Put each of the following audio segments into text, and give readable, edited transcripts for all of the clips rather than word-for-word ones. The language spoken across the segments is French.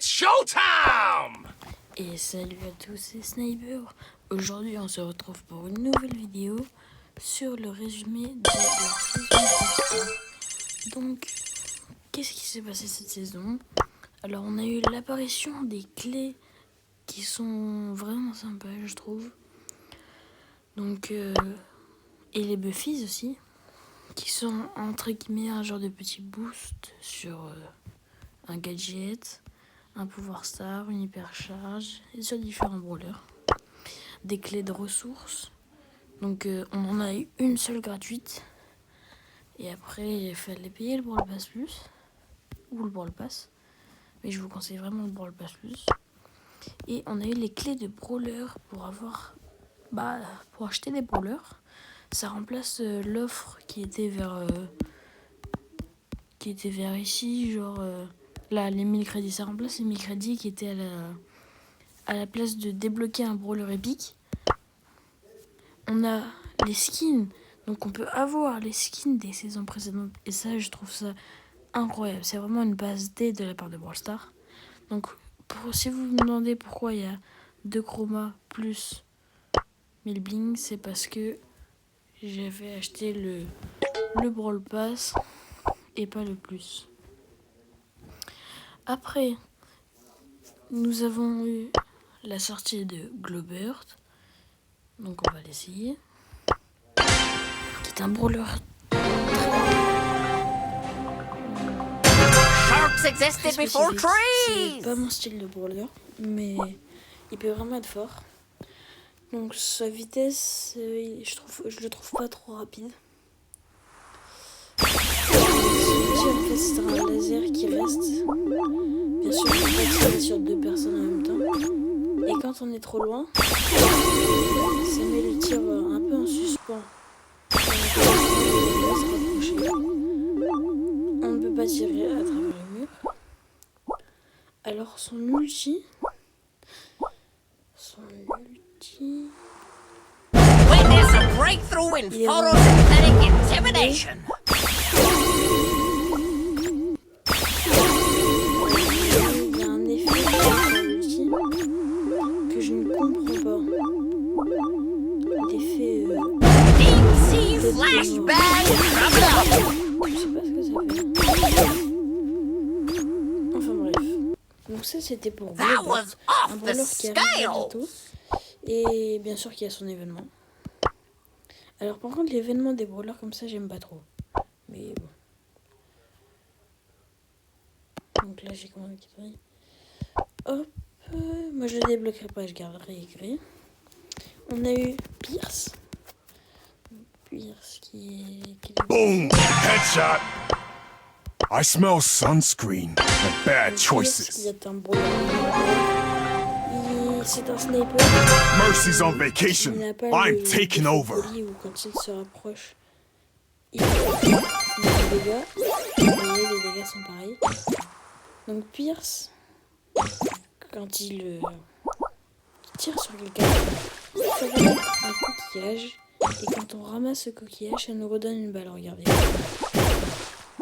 It's showtime! Et salut à tous, c'est Sniper. Aujourd'hui, on se retrouve pour une nouvelle vidéo sur le résumé de la saison Brawl. Donc, qu'est-ce qui s'est passé cette saison? Alors, on a eu l'apparition des clés qui sont vraiment sympas, je trouve. Donc, et les Buffies aussi, qui sont entre guillemets un genre de petit boost sur un gadget, un pouvoir star, une hypercharge et sur différents brawlers. Des clés de ressources. Donc on en a eu une seule gratuite. Et après il fallait payer le Brawl Pass Plus. Ou le Brawl Pass. Mais je vous conseille vraiment le Brawl Pass Plus. Et on a eu les clés de brawler pour avoir... pour acheter des brawlers. Ça remplace l'offre qui était vers ici, genre... Là, les 1000 crédits, ça remplace les 1000 crédits qui étaient à la place de débloquer un brawler épique. On a les skins, donc on peut avoir les skins des saisons précédentes. Et ça, je trouve ça incroyable. C'est vraiment une base D de la part de Brawl Stars. Donc, si vous me demandez pourquoi il y a 2 chromas plus 1000 bling, c'est parce que j'avais acheté le Brawl Pass et pas le plus. Après, nous avons eu la sortie de Glowbert. Donc on va l'essayer. Qui est un brawler Sharks existed before trees! C'est pas mon style de brawler, mais il peut vraiment être fort. Donc sa vitesse, je le trouve pas trop rapide. En fait, c'est un laser qui reste. Bien sûr, on peut tirer sur 2 personnes en même temps. Et quand on est trop loin, ça met le tir un peu en suspens. On ne peut pas tirer à travers le mur. Alors son ulti... Witness a breakthrough in photosynthetic intimidation! Il y a un effet sur l'ulti que je ne comprends pas. L'effet... Deep sea flashbang coming up! Je sais pas ce que ça fait. Enfin bref. Donc ça c'était pour That Glowbert, was un off the brawler qui arrive bientôt. scale! Et bien sûr qu'il y a son événement. Alors par contre l'événement des brawlers comme ça j'aime pas trop. Mais bon. Donc là j'ai commandé qui brille. Hop. Moi je le débloquerai pas, je garderai écrit. On a eu Pierce. Pierce qui est... Boom! Headshot! I smell sunscreen and bad Pierce choices. qui est un brawler. C'est un sniper. Mercy's on Il vacation. n'a pas I'm le taking défaut over. poli où quand il se rapproche, il fait des dégâts. Vous voyez, les dégâts sont pareils. Donc Pierce, quand il tire sur quelqu'un, ça va mettre un coquillage. Et quand on ramasse ce coquillage, ça nous redonne une balle. Regardez. Donc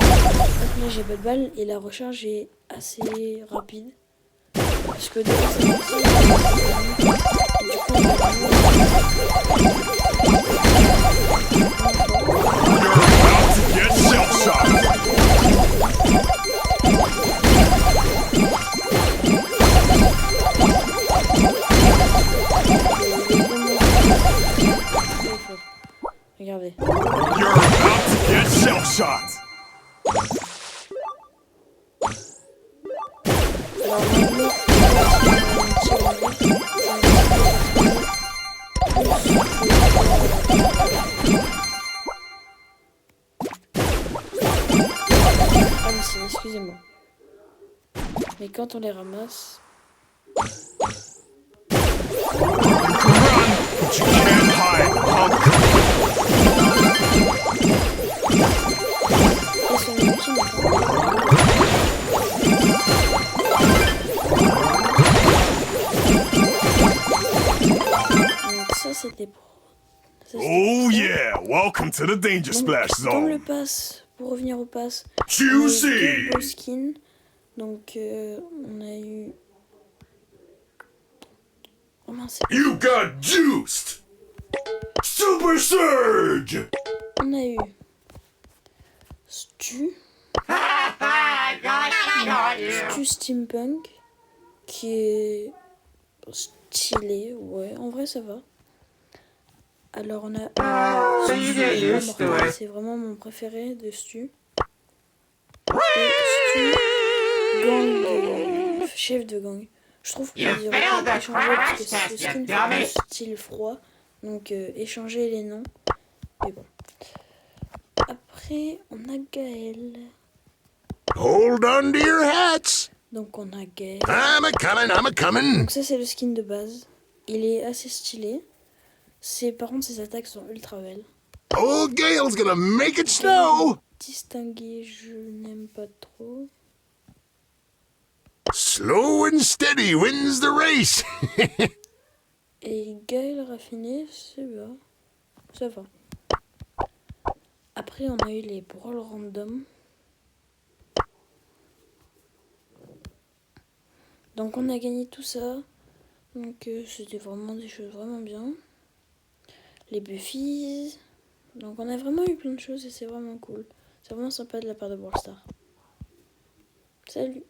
là j'ai pas de balle et la recharge est assez rapide. Parce que déjà c'est parti. Get shell shot! Regardez. You're about to get shell shot! Alors maintenant, ah mais c'est, excusez-moi. Mais quand on les ramasse, Run, but you can't hide, punk! et son ulti n'est pas. Donc ça c'était pour... ça, c'était Oh pour ça. yeah! Welcome to the Danger Donc, Splash dans le Zone. pass, pour revenir au pass, Juicy! beaux skins. Donc on a eu... Oh mince, You got juiced! Super Surge! on a eu Stu. Stu Steampunk, qui est stylé, ouais, en vrai ça va. Alors on a c'est vraiment mon préféré de Stu. Et Stu, gang, chef de gang. Je trouve qu'on dirait échanger parce que c'est le skin fait plus style froid. Donc échanger les noms. Mais bon. Après on a Gaël. Hold on to your hats. Donc on a Gaël. I'm a comin'. Donc ça c'est le skin de base. Il est assez stylé. Par contre ses attaques sont ultra belles. Old Gale's gonna make it snow. Distingué, je n'aime pas trop. Slow and steady wins the race. Et Gaël raffiné, c'est bien. Ça va. Après on a eu les brawls random. Donc on a gagné tout ça. Donc c'était vraiment des choses vraiment bien. Les Buffies. Donc on a vraiment eu plein de choses et c'est vraiment cool. C'est vraiment sympa de la part de Brawl Stars. Salut!